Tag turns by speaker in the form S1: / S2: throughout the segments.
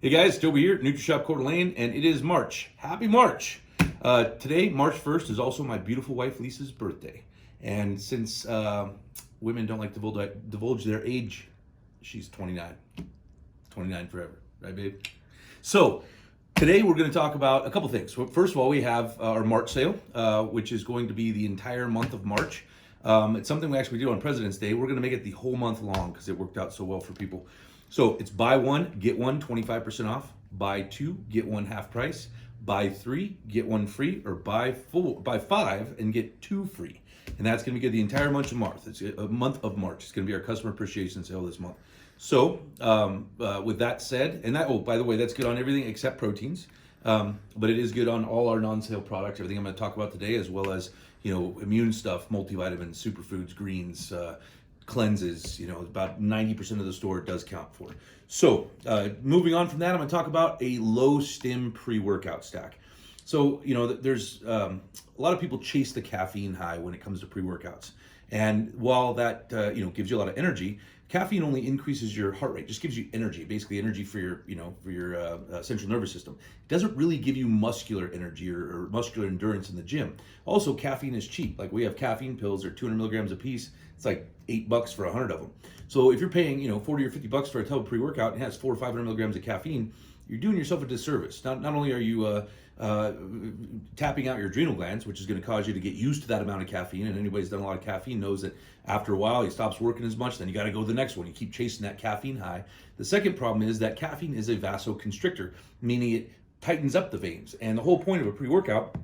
S1: Hey guys, Toby here, NutriShop Coeur d'Alene, and it is March. Happy March! Today, March 1st, is also my beautiful wife Lisa's birthday. And since women don't like to divulge their age, she's 29. 29 forever, right, babe? So, today we're going to talk about a couple things. First of all, we have our March sale, which is going to be the entire month of March. It's something we actually do on President's Day. We're going to make it the whole month long because it worked out so well for people. So it's buy one, get one 25% off, buy two, get one half price, buy three, get one free, or buy five and get two free. And that's going to be good the entire month of March. It's a month of March. It's going to be our customer appreciation sale this month. So with that said, and that, oh, by the way, that's good on everything except proteins. But it is good on all our non-sale products, everything I'm going to talk about today, as well as, immune stuff, multivitamins, superfoods, greens, cleanses, about 90% of the store does count for. So moving on from that, I'm going to talk about a low-stim pre-workout stack. So, there's a lot of people chase the caffeine high when it comes to pre-workouts. And while that, gives you a lot of energy, caffeine only increases your heart rate, just gives you energy, basically energy for your central nervous system. It doesn't really give you muscular energy or muscular endurance in the gym. Also, caffeine is cheap. Like we have caffeine pills, they're 200 milligrams a piece. It's like $8 for 100 of them. So if you're paying, 40 or $50 for a tub of pre-workout and it has 400 or 500 milligrams of caffeine, you're doing yourself a disservice. Not only are you tapping out your adrenal glands, which is going to cause you to get used to that amount of caffeine, and anybody who's done a lot of caffeine knows that after a while he stops working as much, then you got to go to the next one. You keep chasing that caffeine high. The second problem is that caffeine is a vasoconstrictor, meaning it tightens up the veins. And the whole point of a pre-workout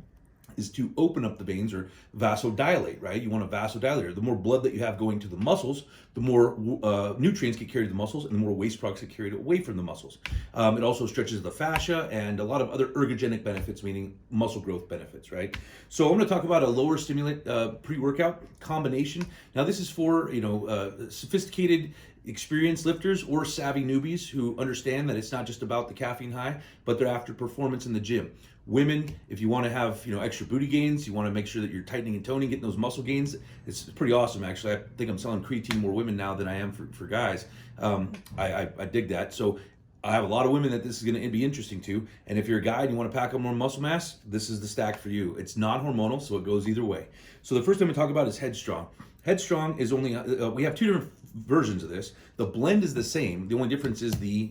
S1: is to open up the veins or vasodilate, right? You want a vasodilator. The more blood that you have going to the muscles, the more nutrients get carried to the muscles and the more waste products get carried away from the muscles. It also stretches the fascia and a lot of other ergogenic benefits, meaning muscle growth benefits, right? So I'm going to talk about a lower stimulant pre-workout combination. Now this is for, sophisticated experienced lifters or savvy newbies who understand that it's not just about the caffeine high, but they're after performance in the gym. Women, if you want to have extra booty gains, you want to make sure that you're tightening and toning, getting those muscle gains. It's pretty awesome, actually. I think I'm selling creatine more women now than I am for guys. I dig that. So I have a lot of women that this is going to be interesting to. And if you're a guy and you want to pack on more muscle mass, this is the stack for you. It's non-hormonal, so it goes either way. So the first thing I'm going to talk about is Headstrong. Headstrong is only, we have two different versions of this. The blend is the same. The only difference is the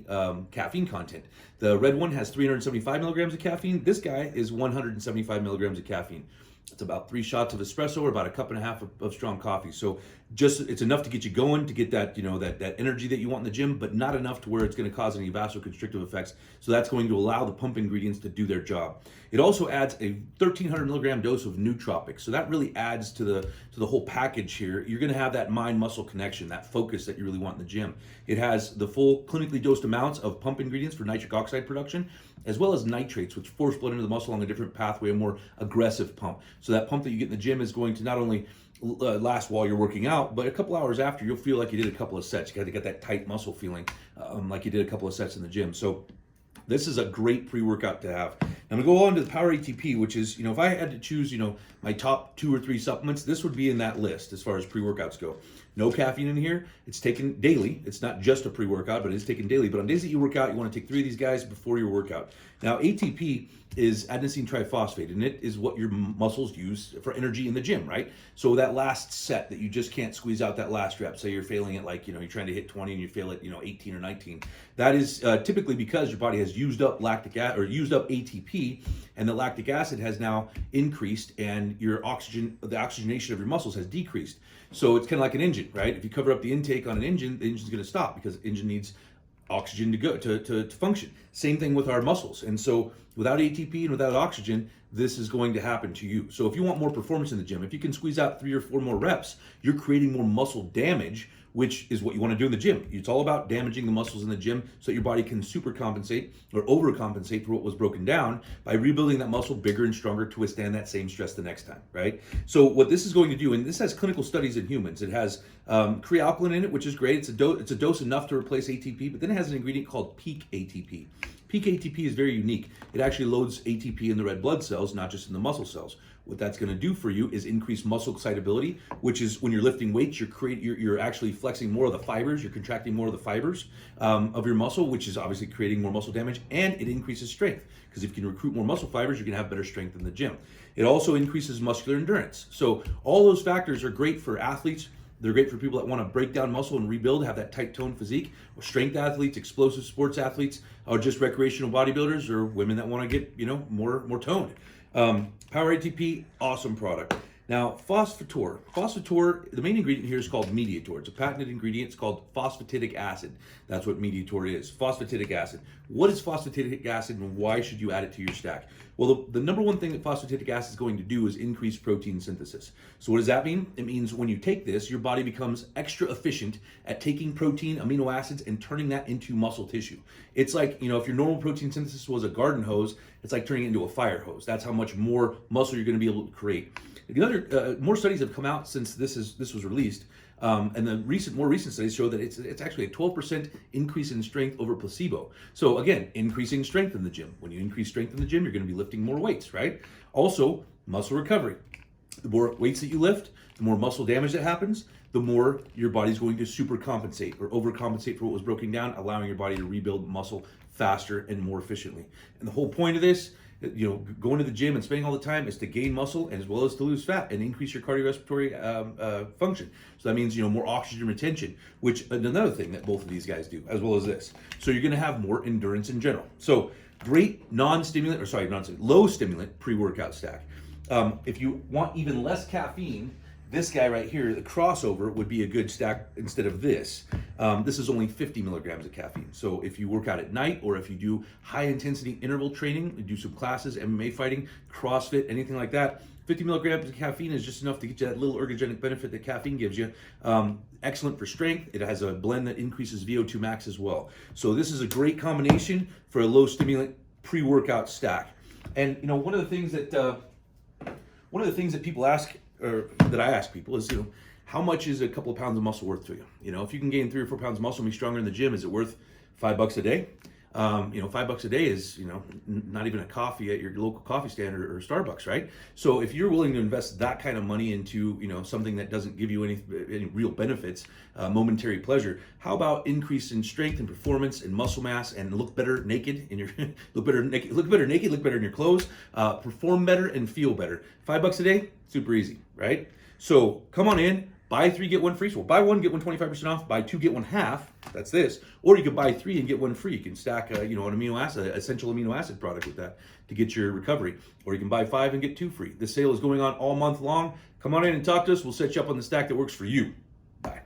S1: caffeine content. The red one has 375 milligrams of caffeine. This guy is 175 milligrams of caffeine. It's about 3 shots of espresso or about a cup and a half of strong coffee. So it's enough to get you going, to get that, that energy that you want in the gym, but not enough to where it's going to cause any vasoconstrictive effects. So that's going to allow the pump ingredients to do their job. It also adds a 1,300 milligram dose of nootropics. So that really adds to the whole package here. You're going to have that mind-muscle connection, that focus that you really want in the gym. It has the full clinically dosed amounts of pump ingredients for nitric oxide production, as well as nitrates, which force blood into the muscle along a different pathway, a more aggressive pump. So that pump that you get in the gym is going to not only last while you're working out, but a couple hours after, you'll feel like you did a couple of sets. You got to get that tight muscle feeling, like you did a couple of sets in the gym. So this is a great pre-workout to have. I'm gonna go on to the Power ATP, which is, if I had to choose, my top 2 or 3 supplements, this would be in that list as far as pre-workouts go. No caffeine in here. It's taken daily. It's not just a pre-workout, but it is taken daily. But on days that you work out, you want to take 3 of these guys before your workout. Now, ATP is adenosine triphosphate, and it is what your muscles use for energy in the gym, right? So that last set that you just can't squeeze out that last rep, say you're failing at you're trying to hit 20 and you fail at 18 or 19. That is typically because your body has used up lactic acid or used up ATP, and the lactic acid has now increased, and the oxygenation of your muscles has decreased. So it's kind of like an engine, right? If you cover up the intake on an engine, the engine's going to stop because the engine needs oxygen to go to function. Same thing with our muscles. And so without ATP and without oxygen, this is going to happen to you. So if you want more performance in the gym, if you can squeeze out 3 or 4 more reps, you're creating more muscle damage, which is what you want to do in the gym. It's all about damaging the muscles in the gym so that your body can super compensate or overcompensate for what was broken down by rebuilding that muscle bigger and stronger to withstand that same stress the next time, right? So what this is going to do, and this has clinical studies in humans, it has crealkaline in it, which is great. It's a dose enough to replace ATP, but then it has an ingredient called peak ATP. Peak ATP is very unique. It actually loads ATP in the red blood cells, not just in the muscle cells. What that's going to do for you is increase muscle excitability, which is when you're lifting weights, you're actually flexing more of the fibers, you're contracting more of the fibers of your muscle, which is obviously creating more muscle damage, and it increases strength, because if you can recruit more muscle fibers, you're going to have better strength in the gym. It also increases muscular endurance. So all those factors are great for athletes. They're great for people that want to break down muscle and rebuild, have that tight toned physique, or strength athletes, explosive sports athletes, or just recreational bodybuilders, or women that want to get, more toned. Power ATP, awesome product. Now, Phosphator. Phosphator, the main ingredient here is called Mediator. It's a patented ingredient. It's called phosphatidic acid. That's what Mediator is, phosphatidic acid. What is phosphatidic acid, and why should you add it to your stack? Well, the number one thing that phosphatidic acid is going to do is increase protein synthesis. So what does that mean? It means when you take this, your body becomes extra efficient at taking protein, amino acids, and turning that into muscle tissue. It's like, if your normal protein synthesis was a garden hose, it's like turning it into a fire hose. That's how much more muscle you're going to be able to create. More studies have come out since this was released, and the more recent studies show that it's actually a 12% increase in strength over placebo. So again, increasing strength in the gym. When you increase strength in the gym, you're going to be lifting more weights, right? Also, muscle recovery. The more weights that you lift, the more muscle damage that happens, the more your body's going to super compensate or overcompensate for what was broken down, allowing your body to rebuild muscle faster and more efficiently. And the whole point of this, going to the gym and spending all the time, is to gain muscle as well as to lose fat and increase your cardiorespiratory function. So that means more oxygen retention, which is another thing that both of these guys do, as well as this. So you're going to have more endurance in general. So great low stimulant pre-workout stack. If you want even less caffeine, this guy right here, the crossover, would be a good stack instead of this. This is only 50 milligrams of caffeine. So if you work out at night, or if you do high intensity interval training, you do some classes, MMA fighting, CrossFit, anything like that, 50 milligrams of caffeine is just enough to get you that little ergogenic benefit that caffeine gives you. Excellent for strength. It has a blend that increases VO2 max as well. So this is a great combination for a low stimulant pre-workout stack. And one of the things that people ask, or that I ask people, is how much is a couple of pounds of muscle worth to you? If you can gain 3 or 4 pounds of muscle and be stronger in the gym, is it worth $5 a day? $5 a day is not even a coffee at your local coffee stand or Starbucks, right? So if you're willing to invest that kind of money into something that doesn't give you any real benefits, momentary pleasure, how about increase in strength and performance and muscle mass, and look better naked in your look better in your clothes, perform better and feel better? $5 a day, super easy, right? So come on in. Buy 3, get 1 free. So buy 1, get 1 25% off. Buy 2, get 1 half. That's this. Or you could buy 3 and get 1 free. You can stack, an essential amino acid product with that to get your recovery. Or you can buy 5 and get 2 free. This sale is going on all month long. Come on in and talk to us. We'll set you up on the stack that works for you.